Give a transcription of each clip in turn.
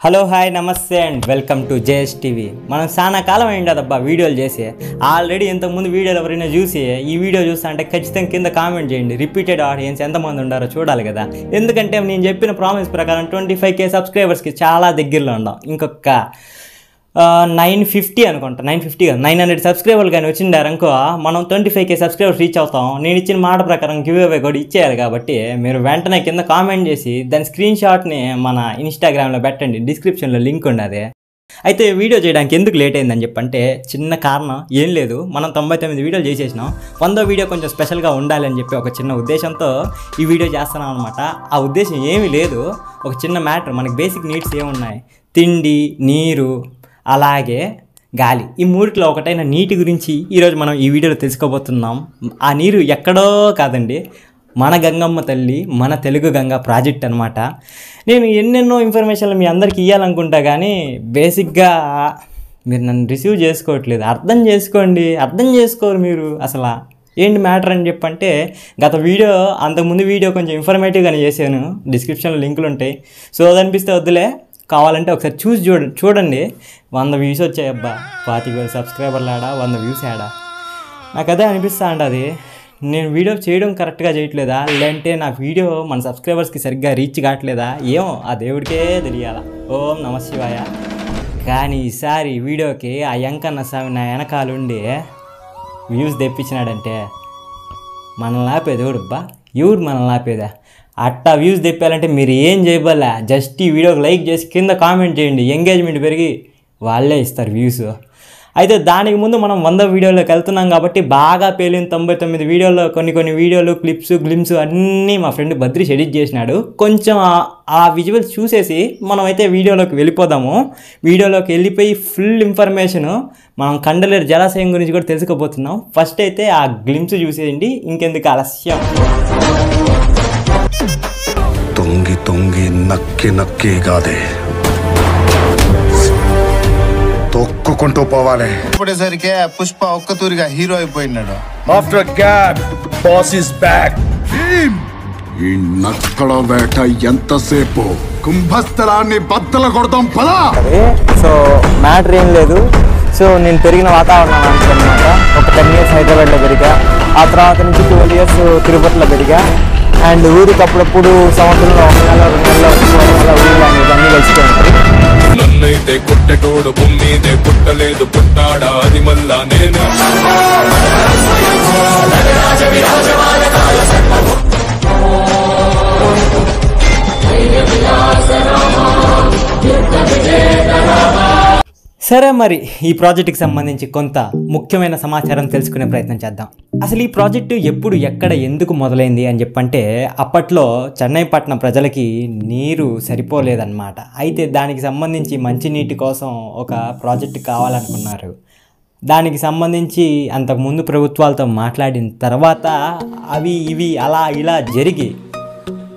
Hello hi నమస్తే and welcome to JS TV. మనం చాలా కాలం అయిందబ్బా వీడియోలు చేసి. ఆల్రెడీ ఇంతకుముందు వీడియోలు ఎవరైనా చూసి ఈ వీడియో చూస్తా అంటే ఖచ్చితంగా కింద కామెంట్ చేయండి. రిపీటెడ్ ఆడియన్స్ ఎంతమంది ఉండారో చూడాలి కదా. ఎందుకంటే నేను చెప్పిన ప్రామిస్ ప్రకారం 25K సబ్స్క్రైబర్స్కి చాలా దగ్గరలో ఉందాం. ఇంకొక 950 అనుకుంటా, 950 కాదు 900 సబ్స్క్రైబర్లు కానీ వచ్చిండారనుకో మనం 25K సబ్స్క్రైబర్స్ రీచ్ అవుతాం. నేను ఇచ్చిన మాట ప్రకారం గివ్ అవే కూడా ఇచ్చేయాలి. కాబట్టి మీరు వెంటనే కింద కామెంట్ చేసి దాని స్క్రీన్ షాట్ని మన ఇన్స్టాగ్రామ్లో పెట్టండి. డిస్క్రిప్షన్లో లింక్ ఉండదు. అయితే వీడియో చేయడానికి ఎందుకు లేట్ అయిందని చెప్పంటే చిన్న కారణం ఏం లేదు. మనం 99 వీడియోలు చేసేసినాం. 100వ వీడియో కొంచెం స్పెషల్గా ఉండాలి అని చెప్పి ఒక చిన్న ఉద్దేశంతో ఈ వీడియో చేస్తున్నాం అనమాట. ఆ ఉద్దేశం ఏమీ లేదు, ఒక చిన్న మ్యాటర్. మనకి బేసిక్ నీడ్స్ ఏమున్నాయి? తిండి, నీరు, అలాగే గాలి. ఈ మూడిట్లో ఒకటైన నీటి గురించి ఈరోజు మనం ఈ వీడియోలో తెలుసుకోబోతున్నాం. ఆ నీరు ఎక్కడో కాదండి, మన గంగమ్మ తల్లి, మన తెలుగు గంగా ప్రాజెక్ట్ అనమాట. నేను ఎన్నెన్నో ఇన్ఫర్మేషన్లు మీ అందరికీ ఇవ్వాలనుకుంటా, కానీ బేసిక్గా మీరు నన్ను రిసీవ్ చేసుకోవట్లేదు. అర్థం చేసుకోండి, అర్థం చేసుకోరు మీరు. అసలు ఏంటి మ్యాటర్ అని చెప్పంటే, గత వీడియో అంతకుముందు వీడియో కొంచెం ఇన్ఫర్మేటివ్గానే చేశాను. డిస్క్రిప్షన్లో లింకులు ఉంటాయి. సో అదనిపిస్తే వద్దులే, కావాలంటే ఒకసారి చూసి చూడండి. 100 వ్యూస్ వచ్చాయి అబ్బా. 25 సబ్స్క్రైబర్లు ఆడా, 100 వ్యూస్ ఆడా. నాకు అదే అనిపిస్తా అంటది, నేను వీడియో చేయడం కరెక్ట్గా చేయట్లేదా, లేదంటే నా వీడియో మన సబ్స్క్రైబర్స్కి సరిగ్గా రీచ్ కావట్లేదా, ఏమో ఆ దేవుడికే తెలియాలా. ఓం నమ శివాయ. కానీ ఈసారి వీడియోకి ఆ యంకన్న స్వామి నా వెనకాలుండి వ్యూస్ తెప్పించినాడంటే మనల్ని ఆపేది ఎవడుబ్బా? ఎవడు మనల్ని ఆపేదా? అట్టా వ్యూస్ తెప్పాలంటే మీరు ఏం చేయబోలే, జస్ట్ ఈ వీడియోకి లైక్ చేసి కింద కామెంట్ చేయండి. ఎంగేజ్మెంట్ పెరిగి వాళ్ళే ఇస్తారు వ్యూస్. అయితే దానికి ముందు మనం 100 వీడియోలోకి వెళ్తున్నాం కాబట్టి బాగా పేలిన 99 వీడియోలో కొన్ని వీడియోలు గ్లిమ్స్ అన్నీ మా ఫ్రెండ్ బద్రీష్ ఎడిట్ చేసినాడు. కొంచెం ఆ విజువల్స్ చూసేసి మనం అయితే వీడియోలోకి వెళ్ళిపోదాము. వీడియోలోకి వెళ్ళిపోయి ఫుల్ ఇన్ఫర్మేషన్ మనం కండలేరు జలాశయం గురించి కూడా తెలుసుకోబోతున్నాం. ఫస్ట్ అయితే ఆ గ్లిమ్స్ చూసేయండి, ఇంకెందుకు ఆలస్యం. తొంగి తొంగి నక్కి నక్కి కాదే, తొక్కుకుంటూ పోవాలి. ఇప్పటిసరికే పుష్ప ఒక్కతూరిగా హీరో అయిపోయినాడు. After a gap, boss is back. ఈ నక్కల వేట ఎంతసేపు? కుంభస్థలాన్ని బద్దలు కొడతాం పదా. సో మ్యాటర్ ఏం లేదు. సో నేను పెరిగిన వాతావరణం అనమాట. ఒక 10 years హైదరాబాద్లో పెరిగా, ఆ తర్వాత నుంచి 12 years తిరుపతిలో పెరిగా. అండ్ ఊరికి అప్పుడప్పుడు సంవత్సరంలో 1 నెల 2 నెలలు ఊళ్ళో అన్నీ కలిసిపోయింది. నన్నైతే కొట్టెటోడు భూమిదే పుట్టలేదు, పుట్టాడా అది మళ్ళా నేను. సరే, మరి ఈ ప్రాజెక్టుకి సంబంధించి కొంత ముఖ్యమైన సమాచారం తెలుసుకునే ప్రయత్నం చేద్దాం. అసలు ఈ ప్రాజెక్టు ఎప్పుడు, ఎక్కడ, ఎందుకు మొదలైంది అని చెప్పంటే, అప్పట్లో చెన్నై పట్టణ ప్రజలకి నీరు సరిపోలేదన్నమాట. అయితే దానికి సంబంధించి మంచినీటి కోసం ఒక ప్రాజెక్టు కావాలనుకున్నారు. దానికి సంబంధించి అంతకుముందు ప్రభుత్వాలతో మాట్లాడిన తర్వాత అవి ఇవి అలా ఇలా జరిగి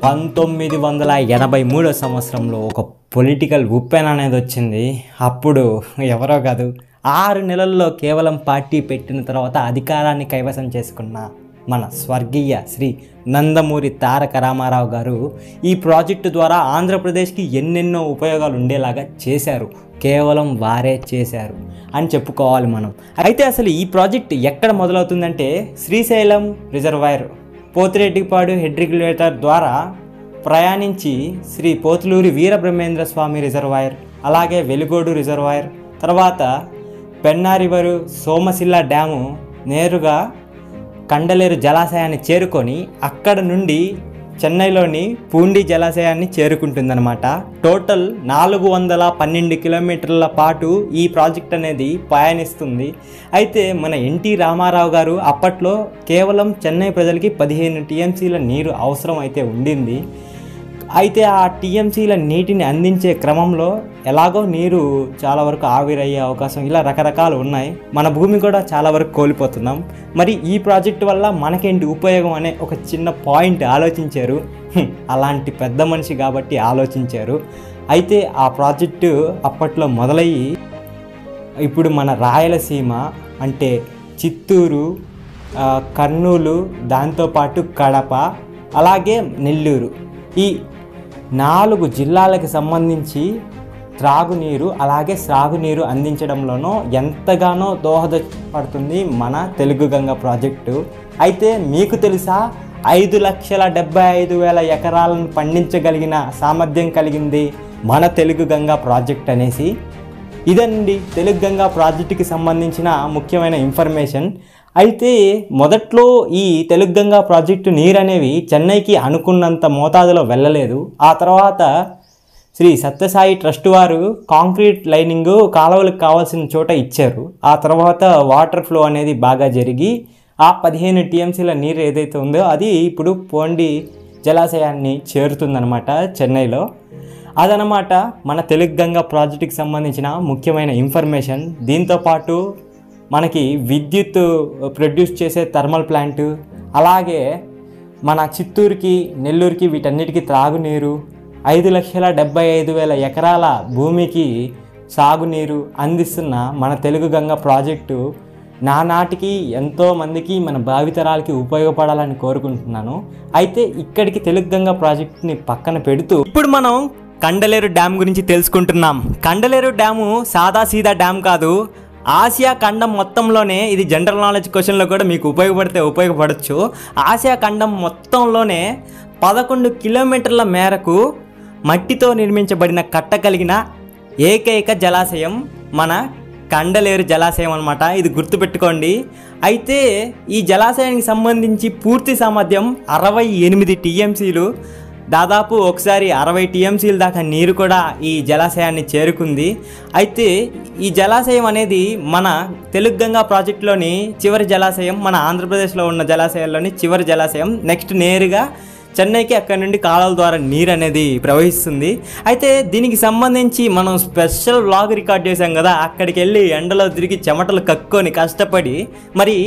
1983 సంవత్సరంలో ఒక పొలిటికల్ ఉప్పెన అనేది వచ్చింది. అప్పుడు ఎవరో కాదు, 6 నెలల్లో కేవలం పార్టీ పెట్టిన తర్వాత అధికారాన్ని కైవసం చేసుకున్న మన స్వర్గీయ శ్రీ నందమూరి తారక రామారావు గారు ఈ ప్రాజెక్టు ద్వారా ఆంధ్రప్రదేశ్కి ఎన్నెన్నో ఉపయోగాలు ఉండేలాగా చేశారు. కేవలం వారే చేశారు అని చెప్పుకోవాలి మనం. అయితే అసలు ఈ ప్రాజెక్ట్ ఎక్కడ మొదలవుతుందంటే, Srisailam reservoir Pothireddypadu head regulator ద్వారా ప్రయాణించి శ్రీ పోతులూరి వీరబ్రహ్మేంద్ర స్వామి రిజర్వాయర్, అలాగే వెలుగోడు రిజర్వాయర్, తర్వాత పెన్నారివరు సోమశిల డ్యాము నేరుగా కండలేరు జలాశయాన్ని చేరుకొని అక్కడ నుండి చెన్నైలోని పూండి జలాశయాన్ని చేరుకుంటుందన్నమాట. టోటల్ 412 కిలోమీటర్ల పాటు ఈ ప్రాజెక్ట్ అనేది పయనిస్తుంది. అయితే మన ఎన్టీ రామారావు గారు అప్పట్లో కేవలం చెన్నై ప్రజలకి 15 TMCల నీరు అవసరం అయితే ఉండింది. అయితే ఆ TMCల నీటిని అందించే క్రమంలో ఎలాగో నీరు చాలా వరకు ఆవిరయ్యే అవకాశం, ఇలా రకరకాలు ఉన్నాయి. మన భూమి కూడా చాలా వరకు కోల్పోతున్నాం. మరి ఈ ప్రాజెక్టు వల్ల మనకేంటి ఉపయోగం అనే ఒక చిన్న పాయింట్ ఆలోచించారు. అలాంటి పెద్ద మనిషి కాబట్టి ఆలోచించారు. అయితే ఆ ప్రాజెక్టు అప్పట్లో మొదలయ్యి ఇప్పుడు మన రాయలసీమ అంటే చిత్తూరు, కర్నూలు, దాంతోపాటు కడప, అలాగే నెల్లూరు, ఈ 4 జిల్లాలకు సంబంధించి త్రాగునీరు అలాగే సాగునీరు అందించడంలోనూ ఎంతగానో దోహదపడుతుంది మన తెలుగు గంగ ప్రాజెక్టు. అయితే మీకు తెలుసా 5,75,000 ఎకరాలను పండించగలిగిన సామర్థ్యం కలిగింది మన తెలుగు గంగా ప్రాజెక్ట్ అనేసి. ఇదండి తెలుగు గంగా ప్రాజెక్టుకి సంబంధించిన ముఖ్యమైన ఇన్ఫర్మేషన్. అయితే మొదట్లో ఈ తెలుగు గంగా ప్రాజెక్టు నీరు అనేవి చెన్నైకి అనుకున్నంత మోతాదులో వెళ్ళలేదు. ఆ తర్వాత శ్రీ సత్యసాయి ట్రస్ట్ వారు కాంక్రీట్ లైనింగ్ కాలువలకు కావాల్సిన చోట ఇచ్చారు. ఆ తర్వాత వాటర్ ఫ్లో అనేది బాగా జరిగి ఆ 15 టీఎంసీల నీరు ఏదైతే ఉందో అది ఇప్పుడు పోండి జలాశయాన్ని చేరుతుందనమాట చెన్నైలో. అదనమాట మన తెలుగు గంగా ప్రాజెక్టుకి సంబంధించిన ముఖ్యమైన ఇన్ఫర్మేషన్. దీంతోపాటు మనకి విద్యుత్ ప్రొడ్యూస్ చేసే థర్మల్ ప్లాంటు, అలాగే మన చిత్తూరుకి నెల్లూరుకి వీటన్నిటికీ త్రాగునీరు, 5,75,000 ఎకరాల భూమికి సాగునీరు అందిస్తున్న మన తెలుగు గంగా ప్రాజెక్టు నానాటికి ఎంతోమందికి మన భావితరాలకి ఉపయోగపడాలని కోరుకుంటున్నాను. అయితే ఇక్కడికి తెలుగు గంగా ప్రాజెక్టుని పక్కన పెడుతూ ఇప్పుడు మనం కండలేరు డ్యామ్ గురించి తెలుసుకుంటున్నాం. కండలేరు డ్యాము సాదాసీదా డ్యామ్ కాదు. ఆసియా ఖండం మొత్తంలోనే, ఇది జనరల్ నాలెడ్జ్ క్వశ్చన్లో కూడా మీకు ఉపయోగపడచ్చు, ఆసియా ఖండం మొత్తంలోనే 11 కిలోమీటర్ల మేరకు మట్టితో నిర్మించబడిన కట్ట కలిగిన ఏకైక జలాశయం మన కండలేరు జలాశయం అన్నమాట. ఇది గుర్తుపెట్టుకోండి. అయితే ఈ జలాశయానికి సంబంధించి పూర్తి సామర్థ్యం 68 టీఎంసీలు, దాదాపు ఒకసారి 60 టీఎంసీల దాకా నీరు కూడా ఈ జలాశయాన్ని చేరుకుంది. అయితే ఈ జలాశయం అనేది మన తెలుగు గంగా ప్రాజెక్టులోని చివరి జలాశయం, మన ఆంధ్రప్రదేశ్లో ఉన్న జలాశయాల్లోని చివరి జలాశయం. నెక్స్ట్ నేరుగా చెన్నైకి అక్కడి నుండి కాలువల ద్వారా నీరు అనేది ప్రవహిస్తుంది. అయితే దీనికి సంబంధించి మనం స్పెషల్ వ్లాగ్ రికార్డ్ చేసాం కదా, అక్కడికి వెళ్ళి ఎండలో తిరిగి చెమటలు కక్కుకొని కష్టపడి, మరి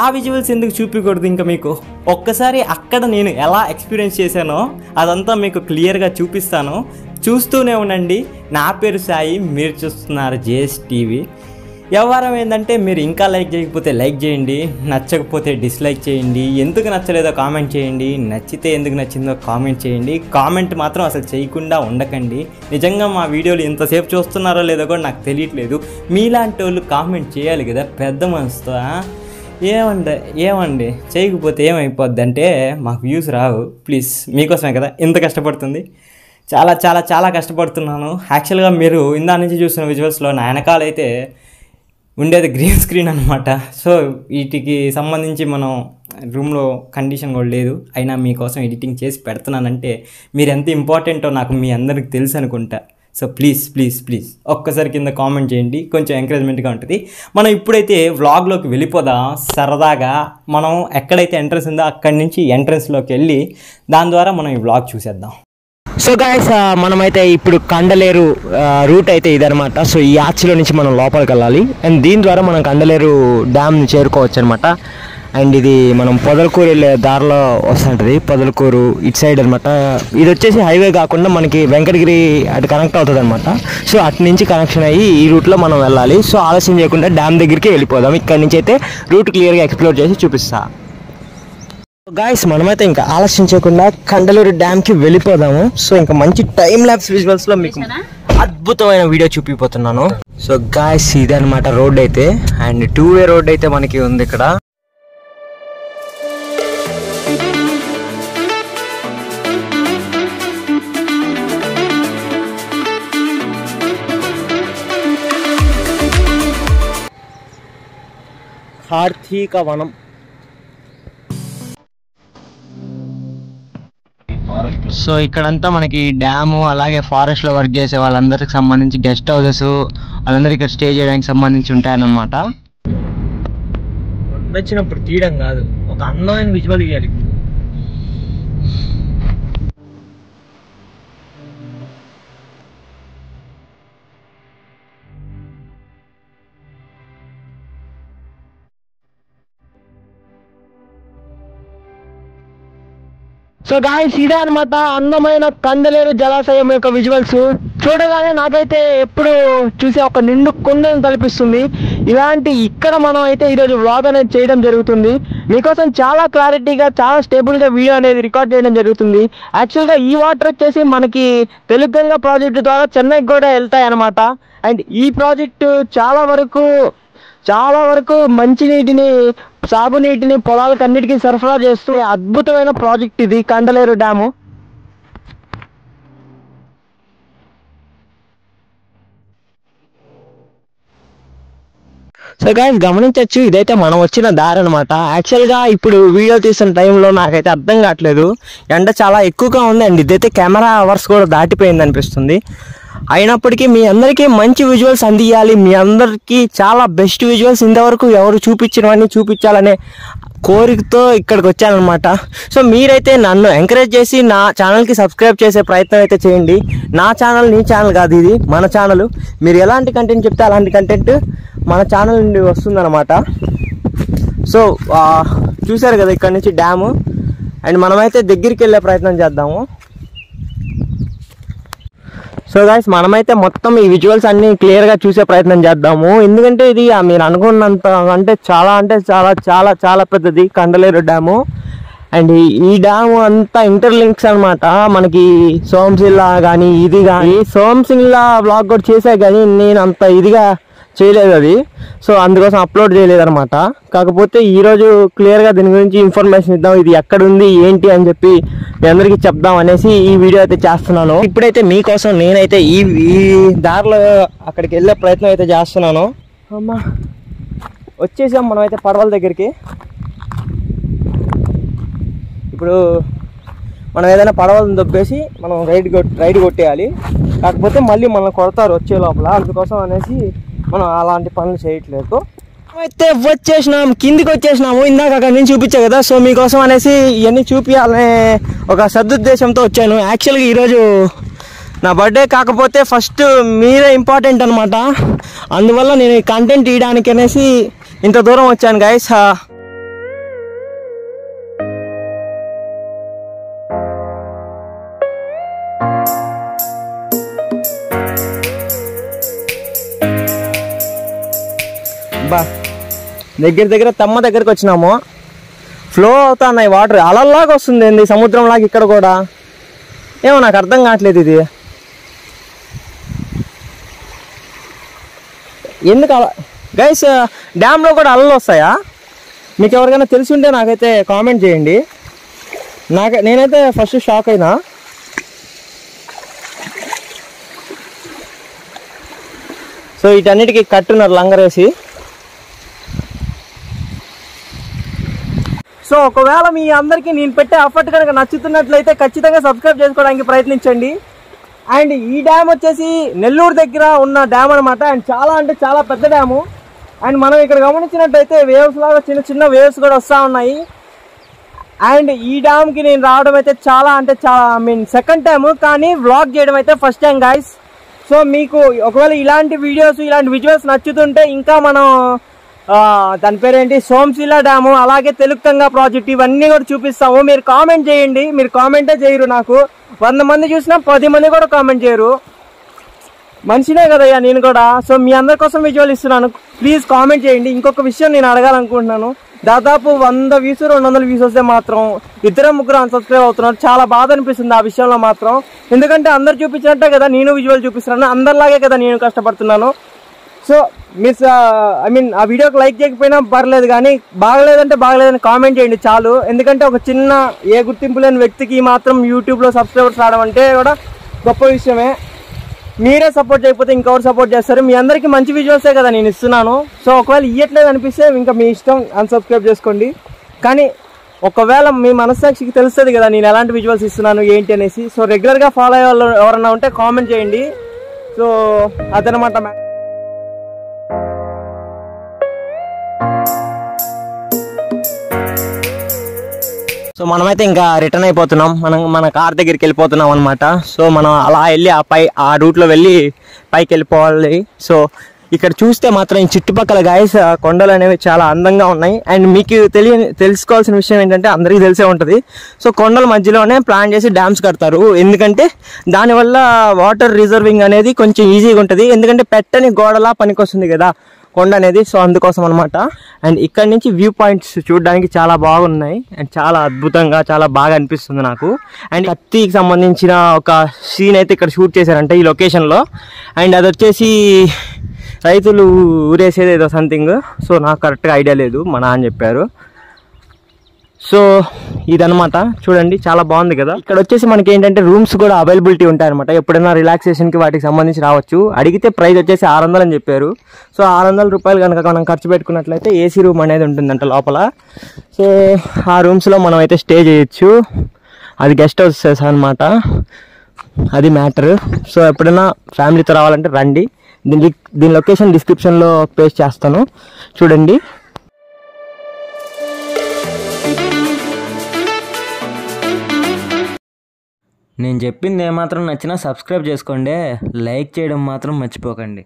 ఆ విజువల్స్ ఎందుకు చూపించకూడదు ఇంకా మీకు? ఒక్కసారి అక్కడ నేను ఎలా ఎక్స్పీరియన్స్ చేశానో అదంతా మీకు క్లియర్గా చూపిస్తాను. చూస్తూనే ఉండండి. నా పేరు సాయి, మీరు చూస్తున్నారు జేఎస్ టీవీ. వ్యవహారం ఏంటంటే, మీరు ఇంకా లైక్ చేయకపోతే లైక్ చేయండి, నచ్చకపోతే డిస్లైక్ చేయండి, ఎందుకు నచ్చలేదో కామెంట్ చేయండి, నచ్చితే ఎందుకు నచ్చిందో కామెంట్ చేయండి. కామెంట్ మాత్రం అసలు చేయకుండా ఉండకండి. నిజంగా మా వీడియోలు ఎంతసేపు చూస్తున్నారో లేదో కూడా నాకు తెలియట్లేదు. మీలాంటి వాళ్ళు కామెంట్ చేయాలి కదా పెద్ద మనసుతో. ఏమండి చేయకపోతే ఏమైపోద్ది అంటే మాకు వ్యూస్ రావు. ప్లీజ్, మీకోసమే కదా ఇంత కష్టపడుతుంది. చాలా చాలా చాలా కష్టపడుతున్నాను. యాక్చువల్గా మీరు ఇందా నుంచి చూసిన విజువల్స్లో నా వెనకాలైతే ఉండేది గ్రీన్ స్క్రీన్ అనమాట. సో వీటికి సంబంధించి మనం రూమ్లో కండిషన్ కూడా లేదు, అయినా మీకోసం ఎడిటింగ్ చేసి పెడుతున్నానంటే మీరు ఎంత ఇంపార్టెంటో నాకు మీ అందరికి తెలుసు అనుకుంటా. సో ప్లీజ్ ప్లీజ్ ప్లీజ్ ఒక్కసారి కింద కామెంట్ చేయండి, కొంచెం ఎంకరేజ్మెంట్గా ఉంటుంది. మనం ఇప్పుడైతే వ్లాగ్లోకి వెళ్ళిపోదాం. సరదాగా మనం ఎక్కడైతే ఎంట్రన్స్ ఉందో అక్కడి నుంచి ఎంట్రన్స్లోకి వెళ్ళి దాని ద్వారా మనం ఈ వ్లాగ్ చూసేద్దాం. సో గాయస్, మనమైతే ఇప్పుడు కండలేరు రూట్ అయితే ఇదనమాట. సో ఈ ఆర్చ్లో నుంచి మనం లోపలికి వెళ్ళాలి అండ్ దీని ద్వారా మనం కండలేరు డ్యామ్ని చేరుకోవచ్చు అనమాట. అండ్ ఇది మనం పొదలకూరు వెళ్ళే దారిలో వస్తుంటుంది. పొదలకూరు ఇటు సైడ్ అనమాట. ఇది వచ్చేసి హైవే కాకుండా మనకి వెంకటగిరి అటు కనెక్ట్ అవుతుంది అనమాట. సో అటు నుంచి కనెక్షన్ అయ్యి ఈ రూట్లో మనం వెళ్ళాలి. సో ఆలస్యం చేయకుండా డ్యామ్ దగ్గరికి వెళ్ళిపోదాం. ఇక్కడ నుంచి అయితే రూట్ క్లియర్గా ఎక్స్ప్లోర్ చేసి చూపిస్తా. గాయస్, మనమైతే ఇంకా ఆలస్యం చేయకుండా కండలూరు డ్యామ్కి వెళ్ళిపోదాము. సో ఇంకా మంచి టైం ల్యాప్స్ విజువల్స్లో మీకు అద్భుతమైన వీడియో చూపిపోతున్నాను. సో గాయస్, ఇదే అనమాట రోడ్ అయితే. అండ్ 2-way రోడ్ అయితే మనకి ఉంది ఇక్కడ. కార్తీక వనం. సో ఇక్కడంతా మనకి డ్యాము అలాగే ఫారెస్ట్లో వర్క్ చేసే వాళ్ళందరికి సంబంధించి గెస్ట్ హౌసెస్, వాళ్ళందరూ ఇక్కడ స్టే చేయడానికి సంబంధించి ఉంటాయన్నమాట. వచ్చినప్పుడు తీయడం కాదు, ఒక అందమైన విజువల్ ఇవ్వాలి. సో గాయ్స్, ఇదే అనమాట అందమైన కండలేరు జలాశయం యొక్క విజువల్స్. చూడగానే నాకైతే ఎప్పుడు చూసే ఒక నిండు కొండను తలపిస్తుంది. ఇలాంటి ఇక్కడ మనం అయితే ఈరోజు వ్లాగ్ అనేది చేయడం జరుగుతుంది. మీకోసం చాలా క్లారిటీగా చాలా స్టేబుల్గా వీడియో అనేది రికార్డ్ చేయడం జరుగుతుంది. యాక్చువల్గా ఈ వాటర్ వచ్చేసి మనకి తెలుగంగా ప్రాజెక్టు ద్వారా చెన్నైకి కూడా వెళ్తాయి అన్నమాట. అండ్ ఈ ప్రాజెక్టు చాలా వరకు మంచినీటిని సాగునీటిని పొలాలకు అన్నిటికీ సరఫరా చేస్తూ అద్భుతమైన ప్రాజెక్ట్ ఇది కండలేరు డ్యాము. సో గైస్ గమనించవచ్చు, ఇదైతే మనం వచ్చిన దారి అనమాట. యాక్చువల్గా ఇప్పుడు వీడియో తీసిన టైంలో నాకైతే అర్థం కావట్లేదు, ఎండ చాలా ఎక్కువగా ఉంది. అండ్ ఇదైతే కెమెరా అవర్స్ కూడా దాటిపోయింది అనిపిస్తుంది. అయినప్పటికీ మీ అందరికీ మంచి విజువల్స్ అందియాలి, మీ అందరికీ చాలా బెస్ట్ విజువల్స్ ఇంతవరకు ఎవరు చూపించినవన్నీ చూపించాలనే కోరికతో ఇక్కడికి వచ్చానమాట. సో మీరైతే నన్ను ఎంకరేజ్ చేసి నా ఛానల్కి సబ్స్క్రైబ్ చేసే ప్రయత్నం అయితే చేయండి. నా ఛానల్ నీ ఛానల్ కాదు, ఇది మన ఛానల్. మీరు ఎలాంటి కంటెంట్ చెప్తే అలాంటి కంటెంట్ మన ఛానల్ నుండి వస్తుందన్నమాట. సో చూసారు కదా ఇక్కడ నుంచి డ్యాము. అండ్ మనమైతే దగ్గరికి వెళ్ళే ప్రయత్నం చేద్దాము. సో గైస్ మనమైతే మొత్తం ఈ విజువల్స్ అన్నీ క్లియర్గా చూసే ప్రయత్నం చేద్దాము. ఎందుకంటే ఇది మీరు అనుకున్నంత అంటే చాలా పెద్దది కండలేరు డ్యాము. అండ్ ఈ డ్యాము అంతా ఇంటర్లింక్స్ అనమాట. మనకి సోమశిల కానీ ఇది కానీ సోమశిల బ్లాగ్ కూడా చేసా, కానీ నేను అంత ఇదిగా చేయలేదు అది. సో అందుకోసం అప్లోడ్ చేయలేదు అనమాట. కాకపోతే ఈరోజు క్లియర్గా దీని గురించి ఇన్ఫర్మేషన్ ఇద్దాం, ఇది ఎక్కడుంది ఏంటి అని చెప్పి మీ అందరికీ చెప్దాం అనేసి ఈ వీడియో అయితే చేస్తున్నాను. ఇప్పుడైతే మీకోసం నేనైతే ఈ దారిలో అక్కడికి వెళ్ళే ప్రయత్నం అయితే చేస్తున్నాను. అమ్మా వచ్చేసాం మనమైతే పడవల దగ్గరికి. ఇప్పుడు మనం ఏదైనా పడవలను దొబ్బేసి మనం రైడ్ కొట్టేయాలి. కాకపోతే మళ్ళీ మనం కొడతారు వచ్చే లోపల, అందుకోసం అనేసి మనం అలాంటి పనులు చేయట్లేదు. అయితే కిందికి వచ్చేసినాము. ఇందాక అక్కడ నుంచి చూపించా కదా. సో మీకోసం అనేసి ఇవన్నీ చూపించాలనే ఒక సదుద్దేశంతో వచ్చాను. యాక్చువల్గా ఈరోజు నా బర్త్డే, కాకపోతే ఫస్ట్ మీరే ఇంపార్టెంట్ అనమాట. అందువల్ల నేను ఈ కంటెంట్ తీయడానికి అనేసి ఇంత దూరం వచ్చాను గైస్. దగ్గర తమ్మ దగ్గరికి వచ్చినాము. ఫ్లో అవుతా ఉన్నాయి వాటర్, అలల్లాగా వస్తుంది ఏంది సముద్రంలాగా ఇక్కడ కూడా. ఏమో నాకు అర్థం కావట్లేదు ఇది ఎందుకు అలా. గైస్ డ్యామ్లో కూడా అలలు వస్తాయా? మీకు ఎవరికైనా తెలిసి ఉంటే నాకైతే కామెంట్ చేయండి. నేనైతే ఫస్ట్ షాక్ అయినా. సో వీటన్నిటికీ కట్టున్నారు లంగరేసి. సో ఒకవేళ మీ అందరికీ నేను పెట్టే ఎఫర్ట్ కనుక నచ్చుతున్నట్లయితే ఖచ్చితంగా సబ్స్క్రైబ్ చేసుకోవడానికి ప్రయత్నించండి. అండ్ ఈ డ్యామ్ వచ్చేసి నెల్లూరు దగ్గర ఉన్న డ్యామ్ అనమాట. అండ్ చాలా పెద్ద డ్యాము. అండ్ మనం ఇక్కడ గమనించినట్టయితే వేవ్స్ లాగా చిన్న వేవ్స్ కూడా వస్తూ ఉన్నాయి. అండ్ ఈ డ్యామ్కి నేను రావడం అయితే చాలా సెకండ్ టైం, కానీ వ్లాగ్ చేయడం అయితే ఫస్ట్ టైం గైస్. సో మీకు ఒకవేళ ఇలాంటి వీడియోస్ ఇలాంటి విజువల్స్ నచ్చుతుంటే ఇంకా మనం దాని పేరేంటి సోమశిల డ్యాము, అలాగే తెలుగంగా ప్రాజెక్ట్ ఇవన్నీ కూడా చూపిస్తాము. మీరు కామెంట్ చేయండి. మీరు కామెంటే చేయరు. నాకు 100 మంది చూసినా 10 మంది కూడా కామెంట్ చేయరు. మనిషినే కదయ్యా నేను కూడా. సో మీ అందరి కోసం విజువల్ ఇస్తున్నాను, ప్లీజ్ కామెంట్ చేయండి. ఇంకొక విషయం నేను అడగాలనుకుంటున్నాను. దాదాపు 100 వ్యూస్ 200 వ్యూస్ వస్తే మాత్రం 2-3 అన్సబ్స్క్రైబ్ అవుతున్నారు. చాలా బాధ అనిపిస్తుంది ఆ విషయంలో మాత్రం. ఎందుకంటే అందరు చూపించినట్టే కదా నేను విజువల్ చూపిస్తున్నాను, అందరిలాగే కదా నేను కష్టపడుతున్నాను. సో మిస్ ఆ వీడియోకి లైక్ చేయకపోయినా పర్లేదు, కానీ బాగలేదంటే బాగలేదని కామెంట్ చేయండి చాలు. ఎందుకంటే ఒక చిన్న ఏ గుర్తింపు లేని వ్యక్తికి మాత్రం యూట్యూబ్లో సబ్స్క్రైబర్స్ రావడం అంటే కూడా గొప్ప విషయమే. మీరే సపోర్ట్ చేయకపోతే ఇంకెవరు సపోర్ట్ చేస్తారు? మీ అందరికీ మంచి విజువల్సే కదా నేను ఇస్తున్నాను. సో ఒకవేళ ఇవ్వట్లేదు అనిపిస్తే ఇంకా మీ ఇష్టం, అన్సబ్స్క్రైబ్ చేసుకోండి. కానీ ఒకవేళ మీ మనస్సాక్షికి తెలుస్తుంది కదా నేను ఎలాంటి విజువల్స్ ఇస్తున్నాను ఏంటి అనేసి. సో రెగ్యులర్గా ఫాలో అయ్యే వాళ్ళు ఎవరన్నా ఉంటే కామెంట్ చేయండి. సో అదనమాట. సో మనమైతే ఇంకా రిటర్న్ అయిపోతున్నాం. మన కార్ దగ్గరికి వెళ్ళిపోతున్నాం అనమాట. సో మనం అలా వెళ్ళి ఆ రూట్లో వెళ్ళి పైకి వెళ్ళిపోవాలి. సో ఇక్కడ చూస్తే మాత్రం ఈ చుట్టుపక్కల గాయస్ కొండలు అనేవి చాలా అందంగా ఉన్నాయి. అండ్ మీకు తెలుసుకోవాల్సిన విషయం ఏంటంటే అందరికీ తెలిసే ఉంటుంది. సో కొండల మధ్యలోనే ప్లాన్ చేసి డ్యామ్స్ కడతారు. ఎందుకంటే దానివల్ల వాటర్ రిజర్వింగ్ అనేది కొంచెం ఈజీగా ఉంటుంది. ఎందుకంటే పెట్టని గోడలా పనికొస్తుంది కదా. కొండ అనేది. సో అందుకోసం అనమాట. అండ్ ఇక్కడ నుంచి వ్యూ పాయింట్స్ చూడడానికి చాలా బాగున్నాయి అండ్ చాలా అద్భుతంగా చాలా బాగా అనిపిస్తుంది నాకు. అండ్ కత్తికి సంబంధించిన ఒక సీన్ అయితే ఇక్కడ షూట్ చేశారంట ఈ లొకేషన్లో. అండ్ అది వచ్చేసి రైతులు ఊరేసేది ఏదో సంథింగ్. సో నాకు కరెక్ట్గా ఐడియా లేదు, మా నాన్న చెప్పారు. సో ఇదనమాట, చూడండి చాలా బాగుంది కదా. ఇక్కడ వచ్చేసి మనకి ఏంటంటే రూమ్స్ కూడా అవైలబిలిటీ ఉంటాయన్నమాట. ఎప్పుడైనా రిలాక్సేషన్కి వాటికి సంబంధించి రావచ్చు. అడిగితే ప్రైస్ వచ్చేసి 600 అని చెప్పారు. సో 600 రూపాయలు కనుక మనం ఖర్చు పెట్టుకున్నట్లయితే ఏసీ రూమ్ అనేది ఉంటుందంట లోపల. సో ఆ రూమ్స్లో మనం అయితే స్టే చేయొచ్చు. అది గెస్ట్ హౌసెస్ అనమాట, అది మ్యాటర్. సో ఎప్పుడైనా ఫ్యామిలీతో రావాలంటే రండి. దీని లొకేషన్ డిస్క్రిప్షన్లో పేస్ట్ చేస్తాను, చూడండి. నేను చెప్పింది ఏమాత్రం నచ్చినా సబ్స్క్రైబ్ చేసుకోండి, లైక్ చేయడం మాత్రం మర్చిపోకండి.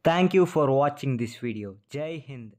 Thank you for watching this video. జై హింద్.